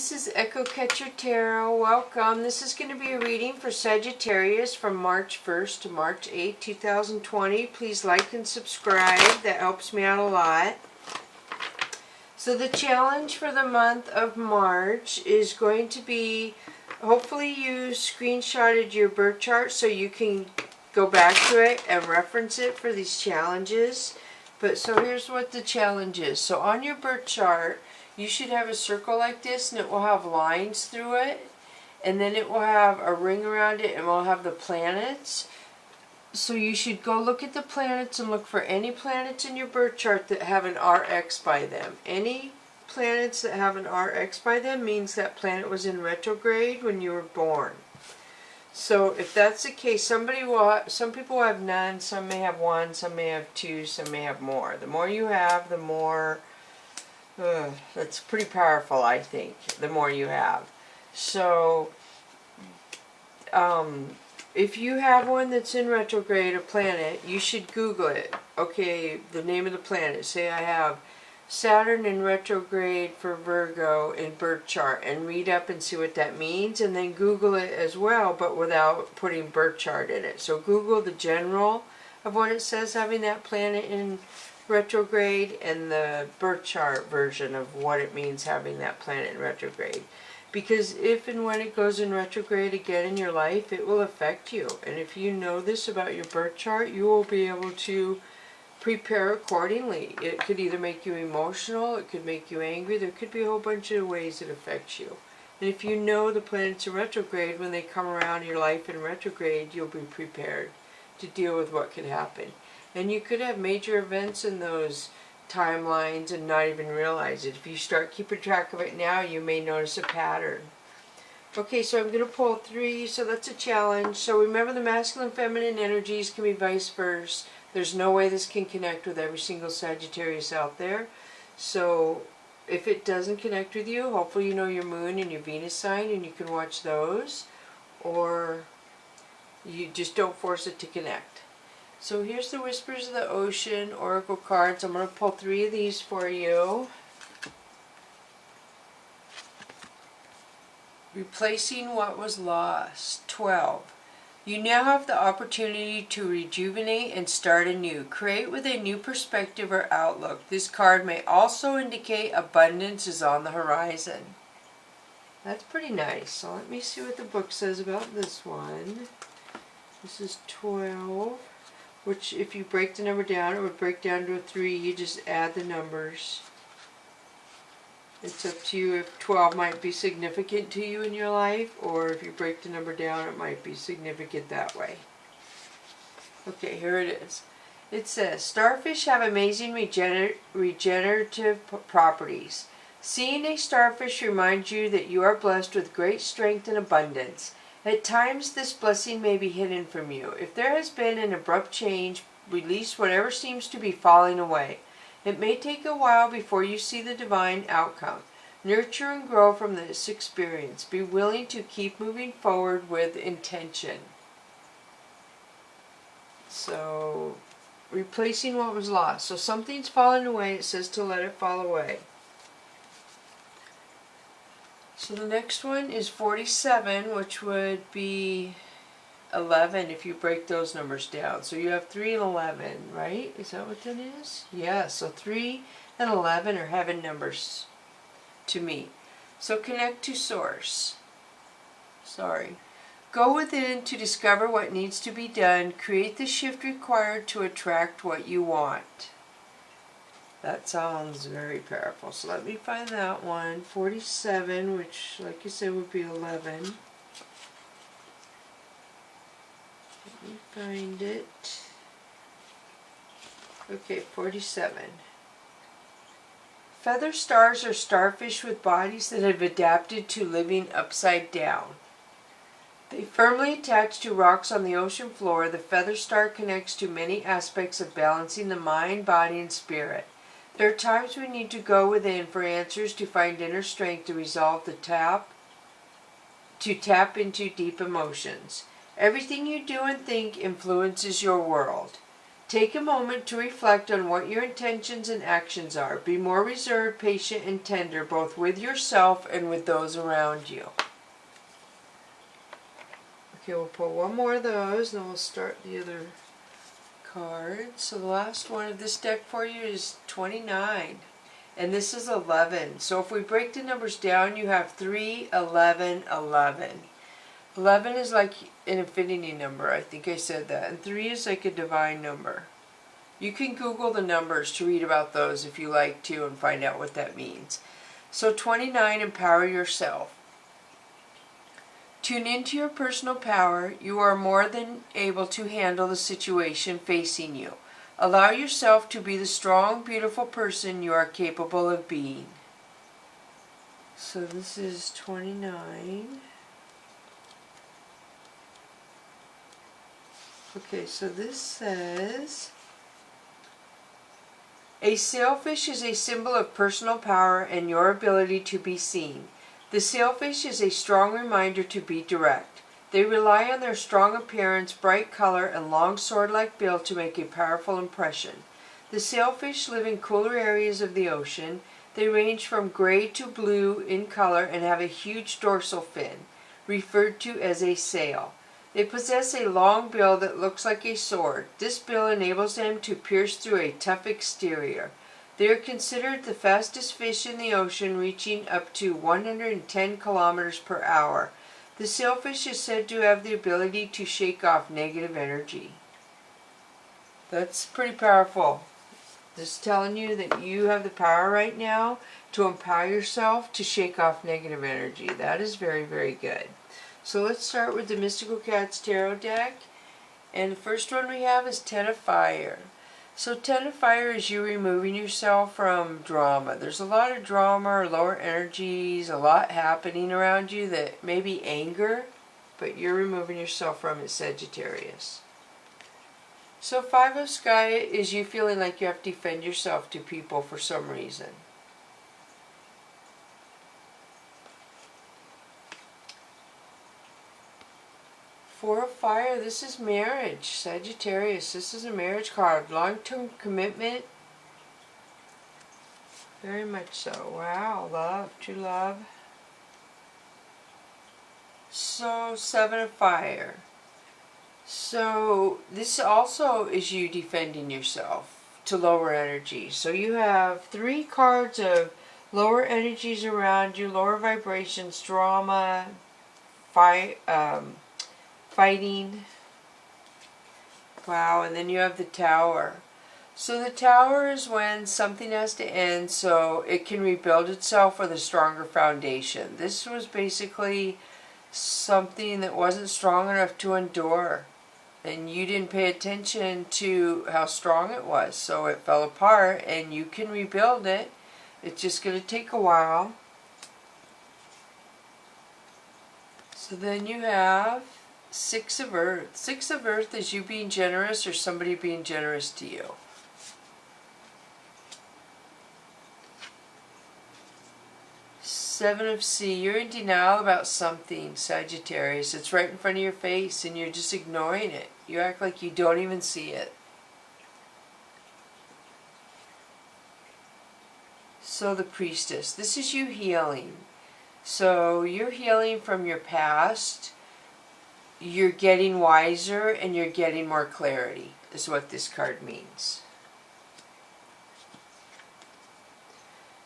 this is Echo Catcher Tarot. Welcome. This is going to be a reading for Sagittarius from March 1st to March 8th, 2020. Please like and subscribe. That helps me out a lot. So the challenge for the month of March is going to be, hopefully you screenshotted your birth chart so you can go back to it and reference it for these challenges. But so here's what the challenge is. So on your birth chart, you should have a circle like this, and it will have lines through it, and then it will have a ring around it, and will have the planets. So you should go look at the planets and look for any planets in your birth chart that have an RX by them. Any planets that have an RX by them means that planet was in retrograde when you were born. So if that's the case, some people will have none, some may have one, some may have two, some may have more. The more you have, the more... that's pretty powerful, I think, the more you have. So, if you have one that's in retrograde, a planet, you should Google it. Okay, the name of the planet. Say I have Saturn in retrograde for Virgo in birth chart, and read up and see what that means, and then Google it as well, but without putting birth chart in it. So Google the general of what it says having that planet in retrograde and the birth chart version of what it means having that planet in retrograde. Because if and when it goes in retrograde again in your life, it will affect you. And if you know this about your birth chart, you will be able to prepare accordingly. It could either make you emotional, it could make you angry, there could be a whole bunch of ways it affects you. And if you know the planets in retrograde, when they come around your life in retrograde, you'll be prepared to deal with what could happen. And you could have major events in those timelines and not even realize it. If you start keeping track of it now, you may notice a pattern. Okay, so I'm going to pull 3, so that's a challenge. So remember, the masculine and feminine energies can be vice versa. There's no way this can connect with every single Sagittarius out there. So if it doesn't connect with you, hopefully you know your moon and your Venus sign and you can watch those. Or you just don't force it to connect. So here's the Whispers of the Ocean Oracle cards. I'm going to pull 3 of these for you. Replacing what was lost. 12. You now have the opportunity to rejuvenate and start anew. Create with a new perspective or outlook. This card may also indicate abundance is on the horizon. That's pretty nice. So let me see what the book says about this one. This is 12. Which, if you break the number down, it would break down to a 3. You just add the numbers. It's up to you if 12 might be significant to you in your life, or if you break the number down, it might be significant that way. Okay, here it is. It says, starfish have amazing regenerative properties. Seeing a starfish reminds you that you are blessed with great strength and abundance. At times, this blessing may be hidden from you. If there has been an abrupt change, release whatever seems to be falling away. It may take a while before you see the divine outcome. Nurture and grow from this experience. Be willing to keep moving forward with intention. So, replacing what was lost. So something's fallen away. It says to let it fall away. So the next one is 47, which would be 11 if you break those numbers down. So you have 3 and 11, right? Is that what that is? Yeah, so 3 and 11 are heaven numbers to me. So connect to Source. Go within to discover what needs to be done. Create the shift required to attract what you want. That sounds very powerful. So let me find that one. 47, which, like you said, would be 11. Let me find it. Okay, 47. Feather stars are starfish with bodies that have adapted to living upside down. They firmly attach to rocks on the ocean floor. The feather star connects to many aspects of balancing the mind, body, and spirit. There are times we need to go within for answers, to find inner strength to resolve to tap into deep emotions. Everything you do and think influences your world. Take a moment to reflect on what your intentions and actions are. Be more reserved, patient, and tender, both with yourself and with those around you. Okay, we'll pull one more of those, and then we'll start the other cards. So the last one of this deck for you is 29. And this is 11. So if we break the numbers down, you have 3, 11, 11. 11 is like an infinity number. I think I said that. And 3 is like a divine number. You can Google the numbers to read about those if you like to and find out what that means. So 29, empower yourself. Tune into your personal power. You are more than able to handle the situation facing you. Allow yourself to be the strong, beautiful person you are capable of being. So this is 29. Okay, so this says, a sailfish is a symbol of personal power and your ability to be seen. The sailfish is a strong reminder to be direct. They rely on their strong appearance, bright color, and long sword-like bill to make a powerful impression. The sailfish live in cooler areas of the ocean. They range from gray to blue in color and have a huge dorsal fin, referred to as a sail. They possess a long bill that looks like a sword. This bill enables them to pierce through a tough exterior. They are considered the fastest fish in the ocean, reaching up to 110 kilometers per hour. The sailfish is said to have the ability to shake off negative energy. That's pretty powerful. Just telling you that you have the power right now to empower yourself to shake off negative energy. That is very, very good. So let's start with the Mystical Cats Tarot deck. And the first one we have is 10 of Fire. So 10 of Fire is you removing yourself from drama. There's a lot of drama or lower energies, a lot happening around you that may be anger, but you're removing yourself from it, Sagittarius. So 5 of Sky is you feeling like you have to defend yourself to people for some reason. Four of Fire, this is marriage, Sagittarius. This is a marriage card. Long-term commitment. Very much so. Wow, love, true love. So, 7 of Fire. So, this also is you defending yourself to lower energy. So you have 3 cards of lower energies around you, lower vibrations, drama, fighting. Wow, and then you have the Tower. So the Tower is when something has to end so it can rebuild itself with a stronger foundation. This was basically something that wasn't strong enough to endure. And you didn't pay attention to how strong it was. So it fell apart and you can rebuild it. It's just going to take a while. So then you have 6 of Earth. 6 of Earth is you being generous or somebody being generous to you. Seven of Sea. You're in denial about something, Sagittarius. It's right in front of your face and you're just ignoring it. You act like you don't even see it. So the Priestess. This is you healing. So you're healing from your past. You're getting wiser and you're getting more clarity, is what this card means.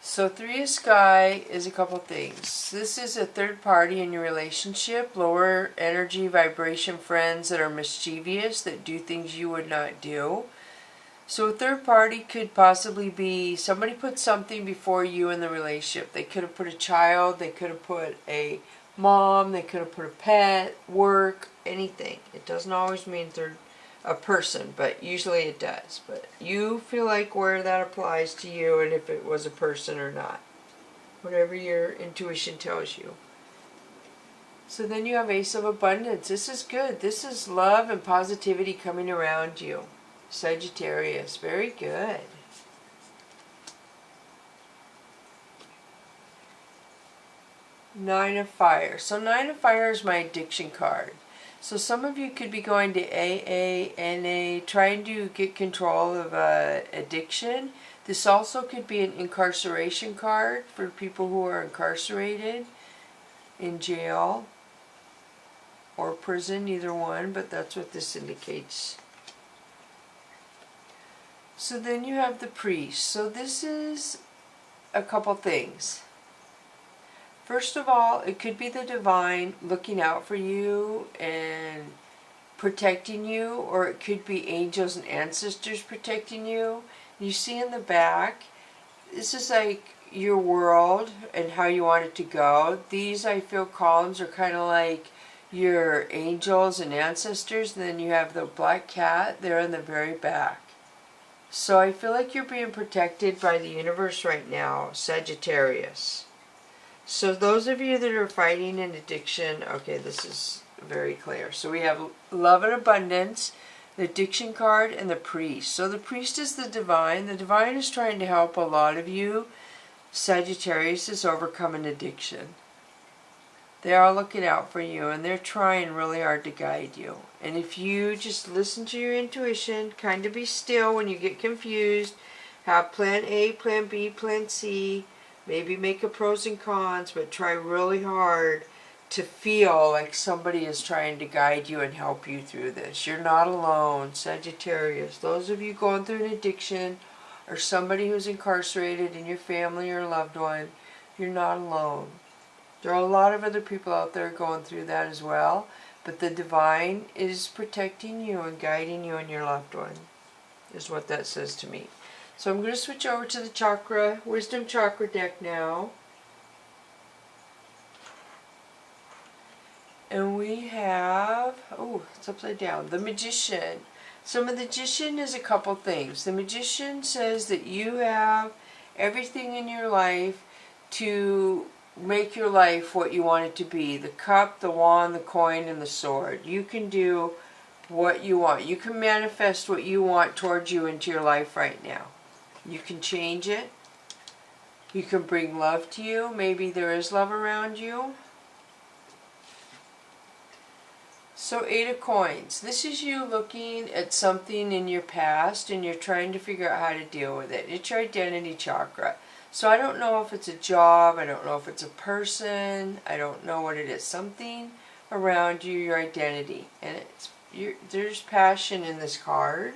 So 3 of Sky is a couple things. This is a third party in your relationship, lower energy vibration friends that are mischievous, that do things you would not do. So a third party could possibly be somebody put something before you in the relationship. They could have put a child, they could have put a mom, they could have put a pet, work, anything. It doesn't always mean a person, but usually it does. But you feel like where that applies to you and if it was a person or not. Whatever your intuition tells you. So then you have Ace of Abundance. This is good. This is love and positivity coming around you. Sagittarius. Very good. 9 of Fire. So 9 of Fire is my addiction card. So some of you could be going to AA, NA, trying to get control of addiction. This also could be an incarceration card for people who are incarcerated in jail or prison, either one, but that's what this indicates. So then you have the priest. So this is a couple things. First of all, it could be the divine looking out for you and protecting you, or it could be angels and ancestors protecting you. You see in the back, this is like your world and how you want it to go. These, I feel, columns are kind of like your angels and ancestors, and then you have the black cat there in the very back. So I feel like you're being protected by the universe right now, Sagittarius. So those of you that are fighting an addiction, okay, this is very clear. So we have love and abundance, the addiction card, and the priest. So the priest is the divine. The divine is trying to help a lot of you, Sagittarius, is overcome an addiction. They are looking out for you, and they're trying really hard to guide you. And if you just listen to your intuition, kind of be still when you get confused, have plan A, plan B, plan C, maybe make a pros and cons, but try really hard to feel like somebody is trying to guide you and help you through this. You're not alone, Sagittarius. Those of you going through an addiction or somebody who's incarcerated in your family or loved one, you're not alone. There are a lot of other people out there going through that as well, but the divine is protecting you and guiding you and your loved one, is what that says to me. So I'm going to switch over to the chakra, wisdom chakra deck now. And we have, oh, it's upside down, the magician. So the magician is a couple things. The magician says that you have everything in your life to make your life what you want it to be. The cup, the wand, the coin, and the sword. You can do what you want. You can manifest what you want towards you into your life right now. You can change it. You can bring love to you. Maybe there is love around you. So 8 of coins. This is you looking at something in your past and you're trying to figure out how to deal with it. It's your identity chakra. So I don't know if it's a job, I don't know if it's a person, I don't know what it is. Something around you, your identity. And there's passion in this card.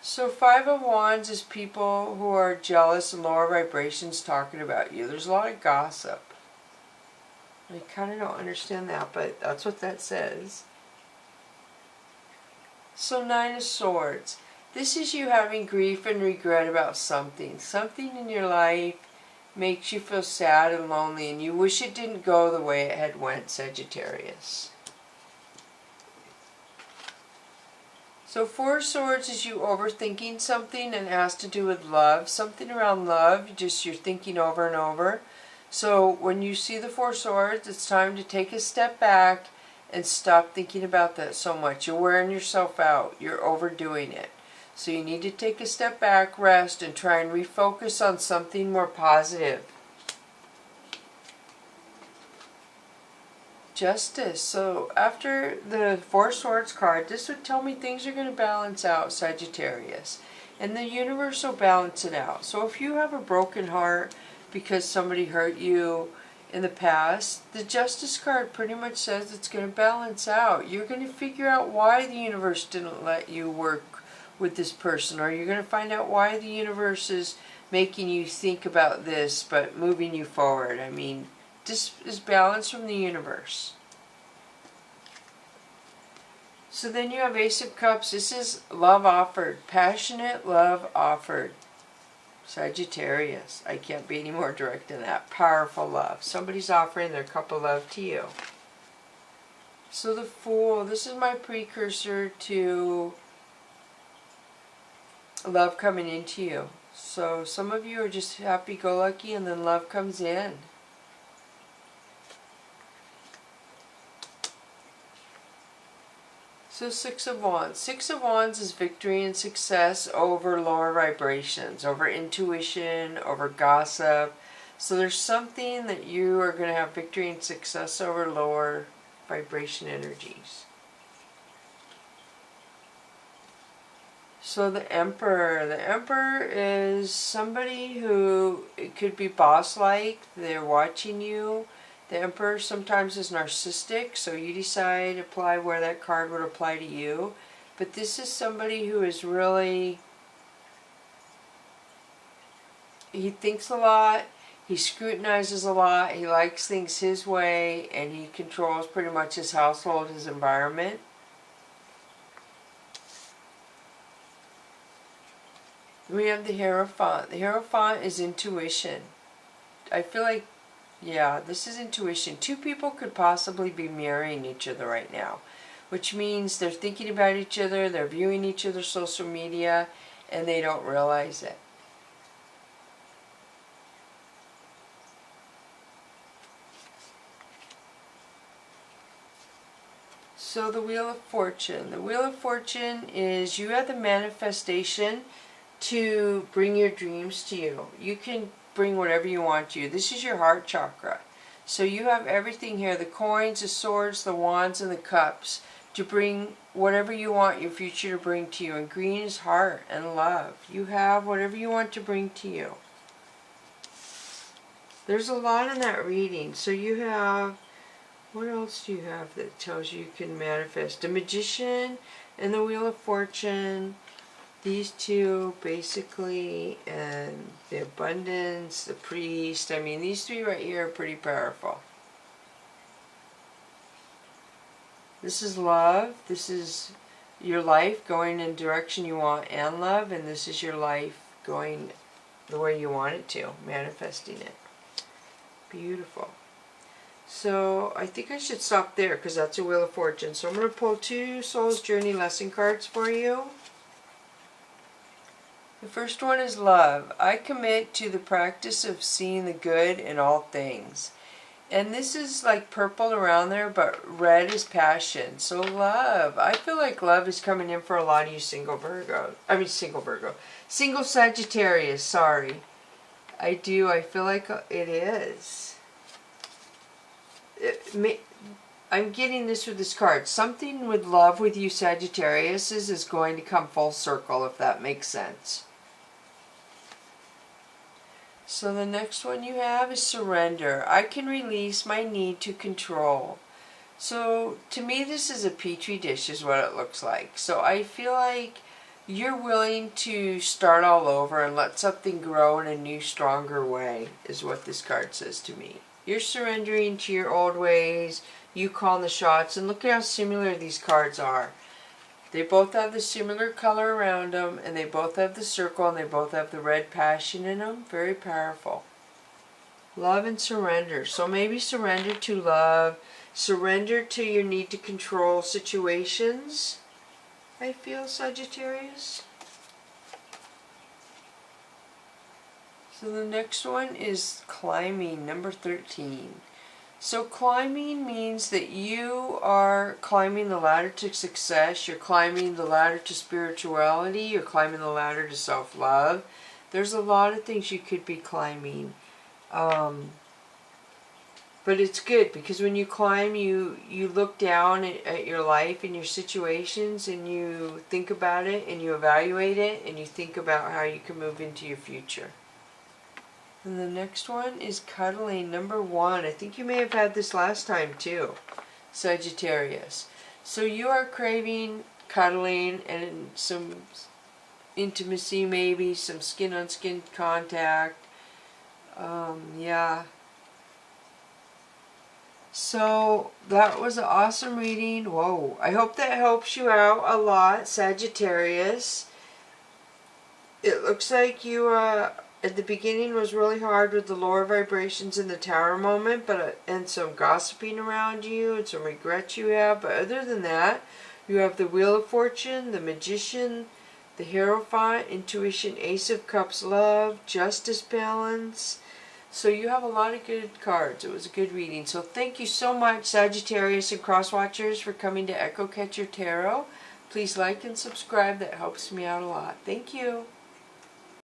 So 5 of Wands is people who are jealous and lower vibrations talking about you. There's a lot of gossip. I kind of don't understand that, but that's what that says. So 9 of Swords. This is you having grief and regret about something. Something in your life makes you feel sad and lonely, and you wish it didn't go the way it had went, Sagittarius. So 4 of Swords is you overthinking something, and it has to do with love. Something around love, just you're thinking over and over. So when you see the 4 Swords, it's time to take a step back and stop thinking about that so much. You're wearing yourself out. You're overdoing it. So you need to take a step back, rest, and try and refocus on something more positive. Justice. So after the 4 Swords card, this would tell me things are going to balance out, Sagittarius. And the universe will balance it out. So if you have a broken heart because somebody hurt you in the past, the Justice card pretty much says it's going to balance out. You're going to figure out why the universe didn't let you work with this person, or you're going to find out why the universe is making you think about this but moving you forward. I mean, this is balance from the universe. So then you have Ace of Cups. This is love offered, passionate love offered. Sagittarius. I can't be any more direct than that. Powerful love. Somebody's offering their cup of love to you. So the Fool. This is my precursor to love coming into you. So some of you are just happy-go-lucky and then love comes in. So 6 of Wands. 6 of Wands is victory and success over lower vibrations, over intuition, over gossip. So there's something that you are going to have victory and success over lower vibration energies. So the Emperor. The Emperor is somebody who, it could be boss-like. They're watching you. The Emperor sometimes is narcissistic, so you decide to apply where that card would apply to you. But this is somebody who is really, he thinks a lot, he scrutinizes a lot, he likes things his way, and he controls pretty much his household, his environment. We have the Hierophant. The Hierophant is intuition. I feel like, yeah, this is intuition. Two people could possibly be marrying each other right now, which means they're thinking about each other, they're viewing each other's social media, and they don't realize it. So the Wheel of Fortune. The Wheel of Fortune is you have the manifestation to bring your dreams to you. You can bring whatever you want to you. This is your heart chakra. So you have everything here, the coins, the swords, the wands, and the cups, to bring whatever you want your future to bring to you. And green is heart and love. You have whatever you want to bring to you. There's a lot in that reading. So you have, what else do you have that tells you can manifest? The Magician and the Wheel of Fortune. These two basically, and the Abundance, the Priest. I mean, these three right here are pretty powerful. This is love. This is your life going in the direction you want and love. And this is your life going the way you want it to, manifesting it. Beautiful. So I think I should stop there because that's a Wheel of Fortune. So I'm going to pull 2 Soul's Journey lesson cards for you. The first one is love. I commit to the practice of seeing the good in all things. And this is like purple around there, but red is passion. So love. I feel like love is coming in for a lot of you single Virgo. Single Sagittarius, sorry. I do. I feel like it is. I'm getting this with this card. Something with love with you Sagittarius is going to come full circle, if that makes sense. So the next one you have is surrender. I can release my need to control. So to me this is a petri dish is what it looks like. So I feel like you're willing to start all over and let something grow in a new, stronger way is what this card says to me. You're surrendering to your old ways, you calling the shots, and look at how similar these cards are. They both have the similar color around them, and they both have the circle, and they both have the red passion in them. Very powerful. Love and surrender. So maybe surrender to love, surrender to your need to control situations, I feel, Sagittarius. So the next one is climbing, number 13. So climbing means that you are climbing the ladder to success, you're climbing the ladder to spirituality, you're climbing the ladder to self-love. There's a lot of things you could be climbing. But it's good because when you climb, you look down at your life and your situations and you think about it and you evaluate it and you think about how you can move into your future. And the next one is cuddling, number 1. I think you may have had this last time too, Sagittarius. So you are craving cuddling and some intimacy, maybe some skin-on-skin contact. Yeah. So that was an awesome reading. Whoa. I hope that helps you out a lot, Sagittarius. It looks like you at the beginning was really hard with the lower vibrations in the Tower moment, and some gossiping around you and some regrets you have. But other than that, you have the Wheel of Fortune, the Magician, the Hierophant, Intuition, Ace of Cups, Love, Justice, Balance. So you have a lot of good cards. It was a good reading. So thank you so much, Sagittarius and Cross Watchers, for coming to Echo Catcher Tarot. Please like and subscribe. That helps me out a lot. Thank you.